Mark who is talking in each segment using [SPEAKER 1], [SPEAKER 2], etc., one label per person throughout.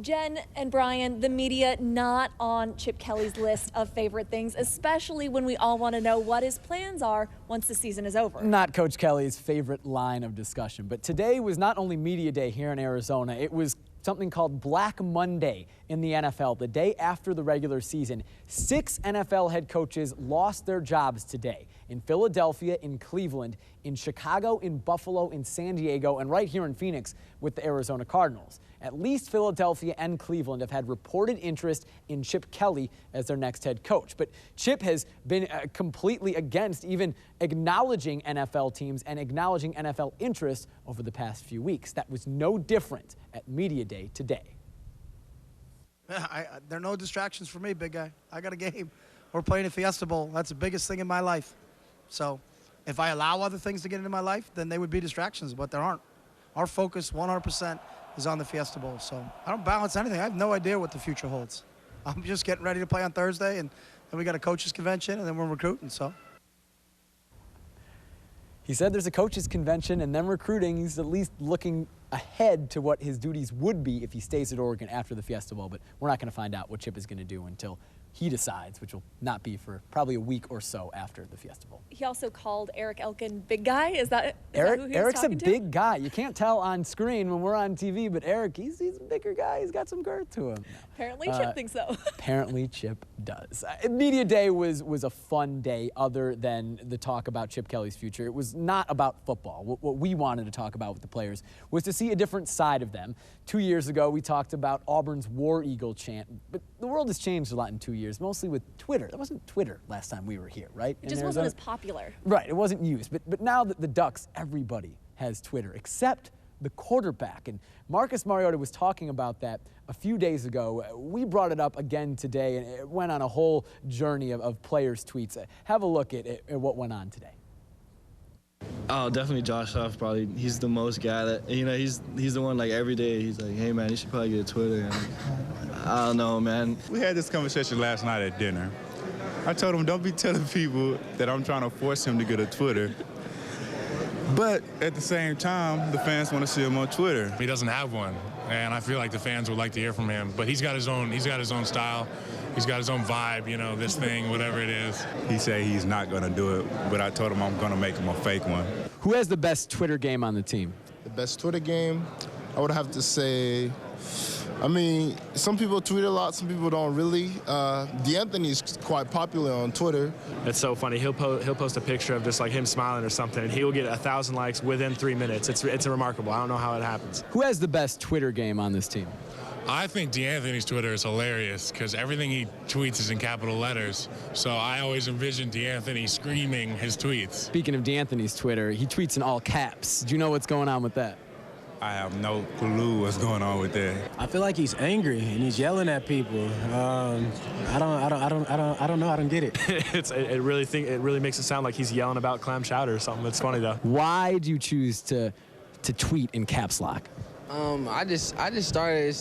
[SPEAKER 1] Jen and Brian, the media not on Chip Kelly's list of favorite things, especially when we all want to know what his plans are once the season is over.
[SPEAKER 2] Not Coach Kelly's favorite line of discussion, but today was not only media day here in Arizona, it was something called Black Monday in the NFL, the day after the regular season. 6 NFL head coaches lost their jobs today in Philadelphia, in Cleveland, in Chicago, in Buffalo, in San Diego, and right here in Phoenix with the Arizona Cardinals. At least Philadelphia and Cleveland have had reported interest in Chip Kelly as their next head coach. But Chip has been completely against even acknowledging NFL teams and acknowledging NFL interest over the past few weeks. That was no different at Media Day today.
[SPEAKER 3] There are no distractions for me, big guy. I got a game. We're playing a Fiesta Bowl. That's the biggest thing in my life. So if I allow other things to get into my life, then they would be distractions, but there aren't. Our focus 100% is on the Fiesta Bowl. So I don't balance anything. I have no idea what the future holds. I'm just getting ready to play on Thursday, and then we got a coaches convention, and then we're recruiting, so.
[SPEAKER 2] He said there's a coaches convention and then recruiting. He's at least looking ahead to what his duties would be if he stays at Oregon after the Fiesta Bowl, but we're not going to find out what Chip is going to do until he decides, which will not be for probably a week or so after the Fiesta Bowl.
[SPEAKER 1] He also called Erik Elken big guy. Is that who he was
[SPEAKER 2] Erik's a
[SPEAKER 1] talking to?
[SPEAKER 2] big guy. You can't tell on screen when we're on TV, but Erik, he's a bigger guy. He's got some girth to him.
[SPEAKER 1] Apparently Chip thinks so.
[SPEAKER 2] Apparently Chip does. Media Day was a fun day other than the talk about Chip Kelly's future. It was not about football. What we wanted to talk about with the players was to see a different side of them. 2 years ago, we talked about Auburn's War Eagle chant, but the world has changed a lot in 2 years, mostly with Twitter. That wasn't Twitter last time we were here, right?
[SPEAKER 1] It just wasn't as popular.
[SPEAKER 2] Right, it wasn't used. But now that the Ducks, everybody has Twitter, except the quarterback. And Marcus Mariota was talking about that a few days ago. We brought it up again today, and it went on a whole journey of players' tweets. Have a look at what went on today.
[SPEAKER 4] Oh, definitely Josh Huff. Probably he's the most guy that, you know, he's the one like every day he's like, hey man, you should probably get a Twitter. And I don't know, man.
[SPEAKER 5] We had this conversation last night at dinner. I told him, don't be telling people that I'm trying to force him to get a Twitter. But at the same time, the fans want to see him on Twitter.
[SPEAKER 6] He doesn't have one, and I feel like the fans would like to hear from him. But he's got his own style. He's got his own vibe, you know, this thing, whatever it is.
[SPEAKER 5] He said he's not going to do it, but I told him I'm going to make him a fake one.
[SPEAKER 2] Who has the best Twitter game on the team?
[SPEAKER 7] The best Twitter game, I would have to say, I mean, some people tweet a lot, some people don't really. D'Anthony's quite popular on Twitter.
[SPEAKER 8] It's so funny. He'll post a picture of just like him smiling or something, and he will get 1,000 likes within 3 minutes. It's remarkable. I don't know how it happens.
[SPEAKER 2] Who has the best Twitter game on this team?
[SPEAKER 6] I think D'Anthony's Twitter is hilarious because everything he tweets is in capital letters. So I always envision D'Anthony screaming his tweets.
[SPEAKER 2] Speaking of D'Anthony's Twitter, he tweets in all caps. Do you know what's going on with that?
[SPEAKER 5] I have no clue what's going on with that.
[SPEAKER 9] I feel like he's angry and he's yelling at people. I don't know. I don't get it.
[SPEAKER 8] It really makes it sound like he's yelling about clam chowder or something. It's funny though.
[SPEAKER 2] Why do you choose to tweet in caps lock?
[SPEAKER 10] I just started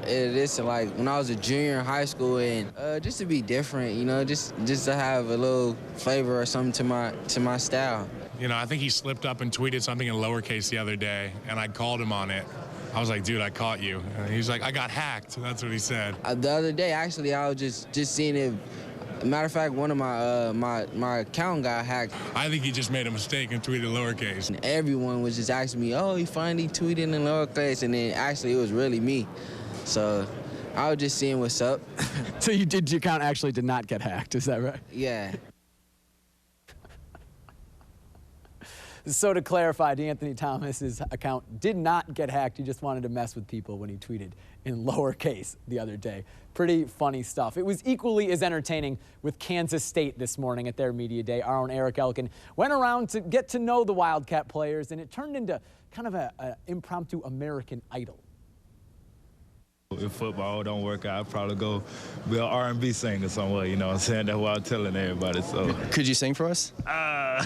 [SPEAKER 10] this like when I was a junior in high school, and just to be different, you know, just to have a little flavor or something to my style.
[SPEAKER 6] You know, I think he slipped up and tweeted something in lowercase the other day, and I called him on it. I was like, dude, I caught you. And he's like, I got hacked. That's what he said.
[SPEAKER 10] The other day, actually, I was just seeing it. Matter of fact, one of my account got hacked.
[SPEAKER 6] I think he just made a mistake and tweeted lowercase.
[SPEAKER 10] And everyone was just asking me, oh, he finally tweeted in lowercase, and then actually it was really me. So I was just seeing what's up.
[SPEAKER 2] So your account actually did not get hacked, is that right?
[SPEAKER 10] Yeah.
[SPEAKER 2] So to clarify, D'Anthony Thomas's account did not get hacked. He just wanted to mess with people when he tweeted in lowercase the other day. Pretty funny stuff. It was equally as entertaining with Kansas State this morning at their media day. Our own Erik Elken went around to get to know the Wildcat players, and it turned into kind of an impromptu American Idol.
[SPEAKER 5] If football don't work out, I'd probably go be an R&B singer somewhere, you know what I'm saying? That's what I'm telling everybody, so.
[SPEAKER 11] Could you sing for us?
[SPEAKER 5] I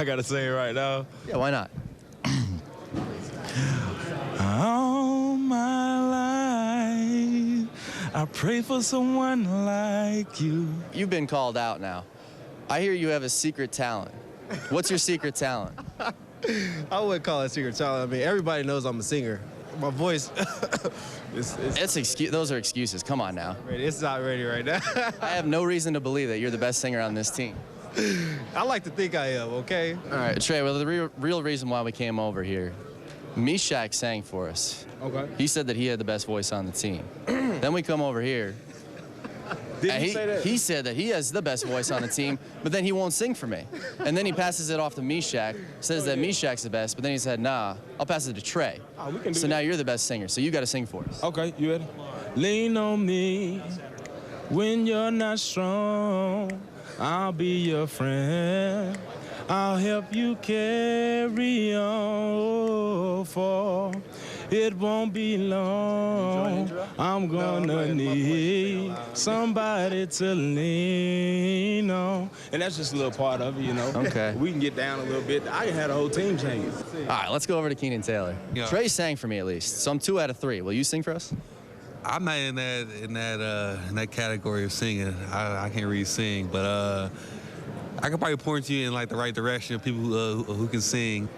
[SPEAKER 5] gotta sing it right now.
[SPEAKER 11] Yeah, why not?
[SPEAKER 5] All my life, I pray for someone like you.
[SPEAKER 11] You've been called out now. I hear you have a secret talent. What's your secret talent?
[SPEAKER 12] I wouldn't call it secret talent. I mean, everybody knows I'm a singer. My voice.
[SPEAKER 11] Those are excuses. Come on now.
[SPEAKER 12] It's not ready right now.
[SPEAKER 11] I have no reason to believe that you're the best singer on this team.
[SPEAKER 12] I like to think I am, okay?
[SPEAKER 11] All right, Trey, well, the real reason why we came over here, Mishak sang for us.
[SPEAKER 12] Okay.
[SPEAKER 11] He said that he had the best voice on the team. Then we come over here.
[SPEAKER 12] Did he say that?
[SPEAKER 11] He said that he has the best voice on the team, but then he won't sing for me. And then he passes it off to Mishak, says that Mishak's the best, but then he said, nah, I'll pass it to Trey.
[SPEAKER 12] We can do
[SPEAKER 11] so now you're the best singer, so you got to sing for us.
[SPEAKER 12] Okay, you ready? Lean on me when you're not strong. I'll be your friend. I'll help you carry on, for it won't be long. I'm gonna need somebody to lean on. And that's just a little part of it, you know.
[SPEAKER 11] Okay.
[SPEAKER 12] We can get down a little bit. I can have the whole team singing.
[SPEAKER 11] All right, let's go over to Keenan Taylor.
[SPEAKER 13] Yeah.
[SPEAKER 11] Trey sang for me at least, so I'm 2 out of 3. Will you sing for us?
[SPEAKER 13] I'm not in that category of singing. I can't really sing, but I could probably point you in like the right direction of people who can sing.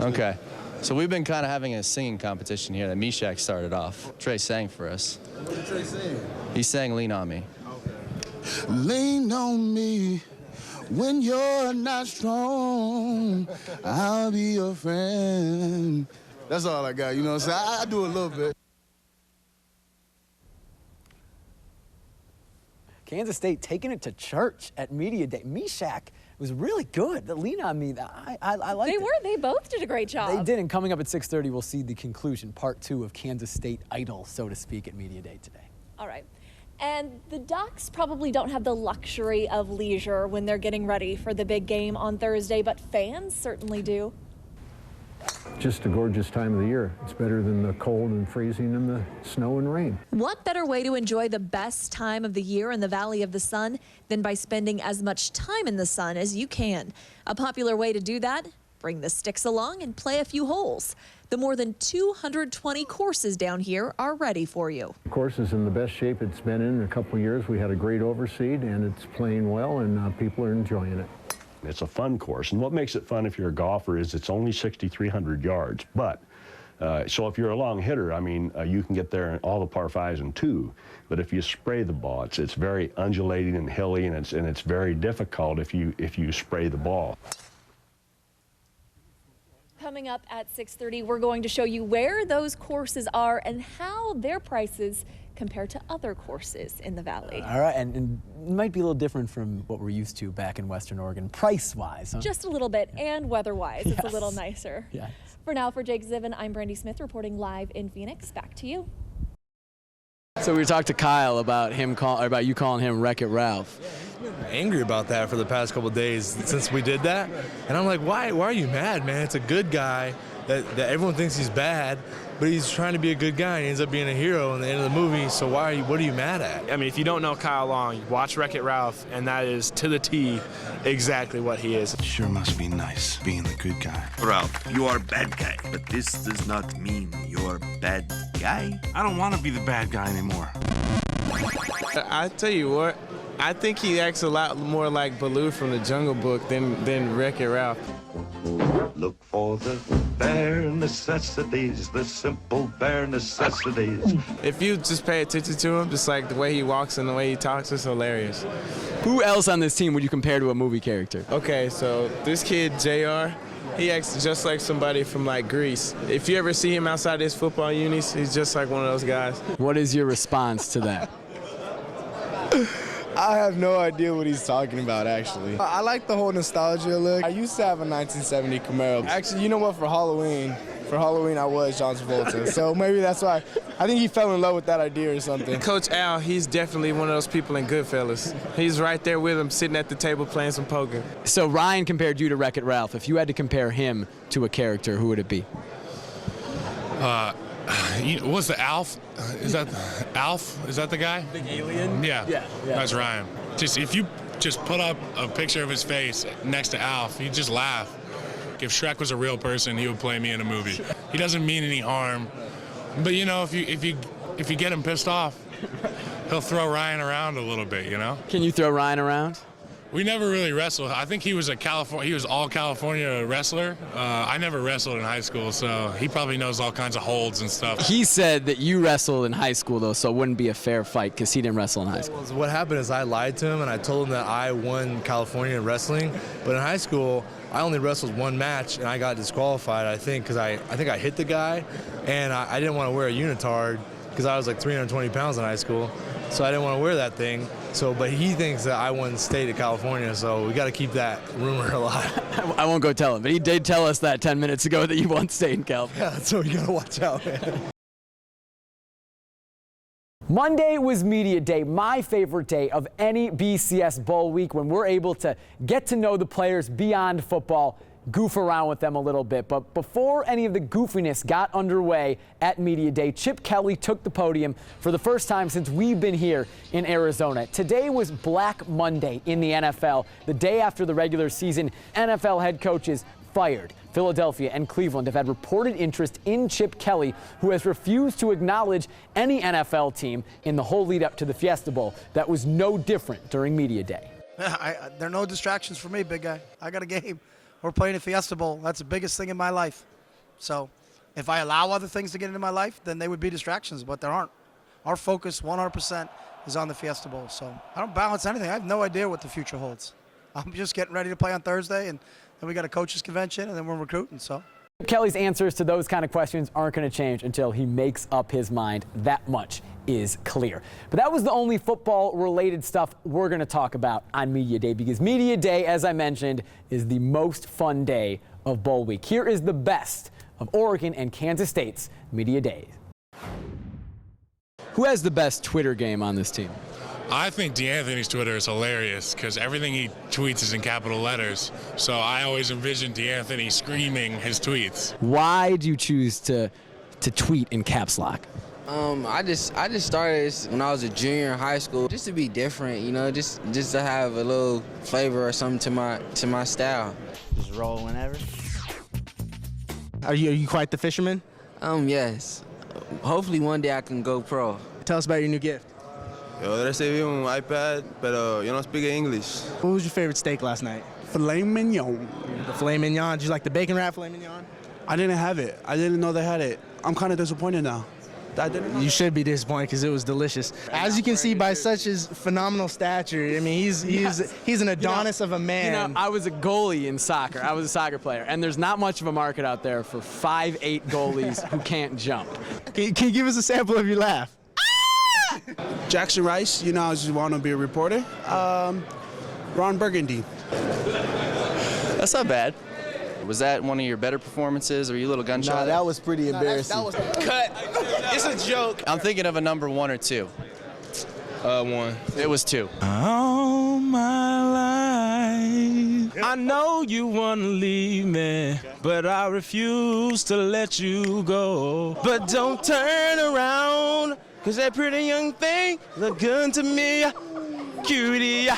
[SPEAKER 11] Okay. So we've been kind of having a singing competition here that Mishak started off. Trey sang for us.
[SPEAKER 7] What did Trey say?
[SPEAKER 11] He sang Lean On Me.
[SPEAKER 7] Okay. Lean on me when you're not strong. I'll be your friend. That's all I got, you know what I'm saying? I do a little bit.
[SPEAKER 2] Kansas State taking it to church at Media Day. Mishak was really good. The Lean On Me, I liked it.
[SPEAKER 1] They both did a great job.
[SPEAKER 2] They did, and coming up at 6:30, we'll see the conclusion, part 2 of Kansas State Idol, so to speak, at Media Day today.
[SPEAKER 1] All right. And the Ducks probably don't have the luxury of leisure when they're getting ready for the big game on Thursday, but fans certainly do.
[SPEAKER 14] Just a gorgeous time of the year. It's better than the cold and freezing and the snow and rain.
[SPEAKER 1] What better way to enjoy the best time of the year in the Valley of the Sun than by spending as much time in the sun as you can? A popular way to do that? Bring the sticks along and play a few holes. The more than 220 courses down here are ready for you.
[SPEAKER 14] The course is in the best shape it's been in a couple of years. We had a great overseed, and it's playing well, and people are enjoying it.
[SPEAKER 15] It's a fun course, and what makes it fun if you're a golfer is it's only 6,300 yards. But so if you're a long hitter, I mean, you can get there in all the par 5s and 2. But if you spray the ball, it's very undulating and hilly, and it's very difficult if you spray the ball.
[SPEAKER 1] Coming up at 6:30, we're going to show you where those courses are and how their prices compare to other courses in the Valley.
[SPEAKER 2] All right, and it might be a little different from what we're used to back in Western Oregon, price-wise. Huh?
[SPEAKER 1] Just a little bit, and weather-wise, it's a little nicer.
[SPEAKER 2] Yes.
[SPEAKER 1] For now, for Jake Zivin, I'm Brandi Smith reporting live in Phoenix. Back to you.
[SPEAKER 2] So we talked to Kyle about you calling him Wreck-It Ralph.
[SPEAKER 16] Angry about that for the past couple of days since we did that, and I'm like, why are you mad, man? It's a good guy that everyone thinks he's bad, but he's trying to be a good guy and he ends up being a hero in the end of the movie. So what are you mad at?
[SPEAKER 8] I mean, if you don't know Kyle Long, watch Wreck-It Ralph, and that is to the T exactly what he is.
[SPEAKER 17] It sure must be nice being the good guy.
[SPEAKER 18] Ralph, you are a bad guy, but this does not mean you're a bad guy.
[SPEAKER 17] I don't want to be the bad guy anymore.
[SPEAKER 12] I tell you what, I think he acts a lot more like Baloo from the Jungle Book than Wreck-It Ralph.
[SPEAKER 18] Look for the bare necessities, the simple bare necessities.
[SPEAKER 12] If you just pay attention to him, just like the way he walks and the way he talks, it's hilarious.
[SPEAKER 2] Who else on this team would you compare to a movie character?
[SPEAKER 12] Okay, so this kid, JR, he acts just like somebody from like Greece. If you ever see him outside his football unis, he's just like one of those guys.
[SPEAKER 2] What is your response to that?
[SPEAKER 19] I have no idea what he's talking about, actually. I like the whole nostalgia look. I used to have a 1970 Camaro. Actually, you know what, for Halloween I was John Travolta. So maybe that's why. I think he fell in love with that idea or something.
[SPEAKER 12] Coach Al, he's definitely one of those people in Goodfellas. He's right there with him, sitting at the table playing some poker.
[SPEAKER 2] So Ryan compared you to Wreck-It Ralph. If you had to compare him to a character, who would it be?
[SPEAKER 6] What's the Alf? Is that Alf? Is that the guy?
[SPEAKER 2] Big alien?
[SPEAKER 6] Yeah. That's Ryan. If you just put up a picture of his face next to Alf, you'd just laugh. If Shrek was a real person, he would play me in a movie. He doesn't mean any harm, but you know, if you get him pissed off, he'll throw Ryan around a little bit. You know?
[SPEAKER 2] Can you throw Ryan around?
[SPEAKER 6] We never really wrestled. I think he was all California wrestler. I never wrestled in high school, so he probably knows all kinds of holds and stuff.
[SPEAKER 2] He said that you wrestled in high school, though, so it wouldn't be a fair fight because he didn't wrestle in high school.
[SPEAKER 16] Well, what happened is I lied to him, and I told him that I won California wrestling. But in high school, I only wrestled one match, and I got disqualified, I think, because I hit the guy, and I didn't want to wear a unitard because I was like 320 pounds in high school. So I didn't want to wear that thing. But he thinks that I won state of California, so we got to keep that rumor alive.
[SPEAKER 2] I won't go tell him, but he did tell us that 10 minutes ago that you won state in California.
[SPEAKER 16] Yeah, so you got to watch out, man.
[SPEAKER 2] Monday was media day, my favorite day of any BCS Bowl week, when we're able to get to know the players beyond football, goof around with them a little bit. But before any of the goofiness got underway at media day, Chip Kelly took the podium for the first time since we've been here in Arizona. Today was Black Monday in the NFL, the day after the regular season. NFL head coaches fired. Philadelphia and Cleveland have had reported interest in Chip Kelly, who has refused to acknowledge any NFL team in the whole lead up to the Fiesta Bowl. That was no different during media day.
[SPEAKER 3] There are no distractions for me, big guy. I got a game. We're playing a Fiesta Bowl. That's the biggest thing in my life. So if I allow other things to get into my life, then they would be distractions, but there aren't. Our focus 100% is on the Fiesta Bowl. So I don't balance anything. I have no idea what the future holds. I'm just getting ready to play on Thursday, and then we got a coaches convention, and then we're recruiting. So
[SPEAKER 2] Kelly's answers to those kind of questions aren't going to change until he makes up his mind. That much is clear. But that was the only football-related stuff we're going to talk about on Media Day, because Media Day, as I mentioned, is the most fun day of Bowl Week. Here is the best of Oregon and Kansas State's Media Days. Who has the best Twitter game on this team?
[SPEAKER 6] I think DeAnthony's Twitter is hilarious because everything he tweets is in capital letters. So I always envision DeAnthony screaming his tweets.
[SPEAKER 2] Why do you choose to tweet in caps lock?
[SPEAKER 10] I just started this when I was a junior in high school, just to be different, you know, just to have a little flavor or something to my style.
[SPEAKER 20] Just roll whenever. Are you quite the fisherman?
[SPEAKER 10] Yes. Hopefully one day I can go pro.
[SPEAKER 20] Tell us about your new gift.
[SPEAKER 21] Yo, recibí un iPad, pero yo no speak English.
[SPEAKER 20] What was your favorite steak last night?
[SPEAKER 22] Filet mignon.
[SPEAKER 20] The filet mignon. Did you like the bacon wrap filet mignon?
[SPEAKER 22] I didn't have it. I didn't know they had it. I'm kind of disappointed now. I didn't know.
[SPEAKER 20] You should be disappointed because it was delicious. As you can see by such his phenomenal stature, I mean, he's an Adonis of a man.
[SPEAKER 2] You know, I was a goalie in soccer. I was a soccer player, and there's not much of a market out there for 5'8" goalies who can't jump.
[SPEAKER 20] Can you give us a sample of your laugh?
[SPEAKER 22] Jackson Rice, you know, I just want to be a reporter. Ron Burgundy.
[SPEAKER 11] That's not bad. Was that one of your better performances? Or were you a little gun shy?
[SPEAKER 19] Nah, that was pretty embarrassing.
[SPEAKER 11] That was cut. It's a joke. I'm thinking of a number 1 or 2.
[SPEAKER 12] 1.
[SPEAKER 11] It was 2.
[SPEAKER 12] All my life, I know you want to leave me, but I refuse to let you go. But don't turn around, 'cause that pretty young thing look good to me. Cutie.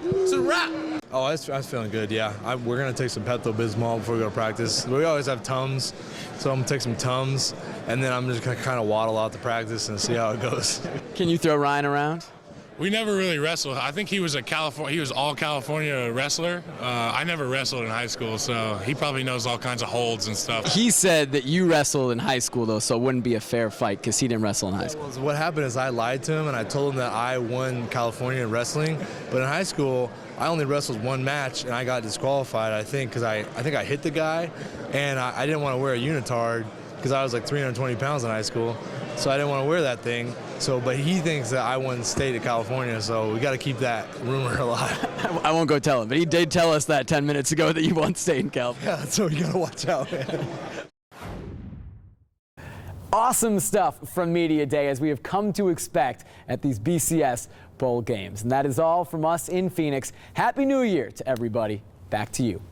[SPEAKER 12] It's a wrap.
[SPEAKER 16] Oh, I was feeling good, yeah. We're going to take some Pepto-Bismol before we go to practice. We always have Tums, so I'm going to take some Tums, and then I'm just going to kind of waddle out to practice and see how it goes.
[SPEAKER 2] Can you throw Ryan around?
[SPEAKER 6] We never really wrestled. I think he was all California wrestler. I never wrestled in high school, so he probably knows all kinds of holds and stuff.
[SPEAKER 2] He said that you wrestled in high school, though, so it wouldn't be a fair fight because he didn't wrestle in high school.
[SPEAKER 16] Well, what happened is I lied to him, and I told him that I won California wrestling. But in high school, I only wrestled one match, and I got disqualified, I think, because I hit the guy, and I didn't want to wear a unitard because I was like 320 pounds in high school. So I didn't want to wear that thing. But he thinks that I won state of California, so we got to keep that rumor alive.
[SPEAKER 2] I won't go tell him, but he did tell us that 10 minutes ago that you won state in California.
[SPEAKER 16] Yeah, so you got to watch out, man.
[SPEAKER 2] Awesome stuff from Media Day, as we have come to expect at these BCS Bowl games. And that is all from us in Phoenix. Happy New Year to everybody. Back to you.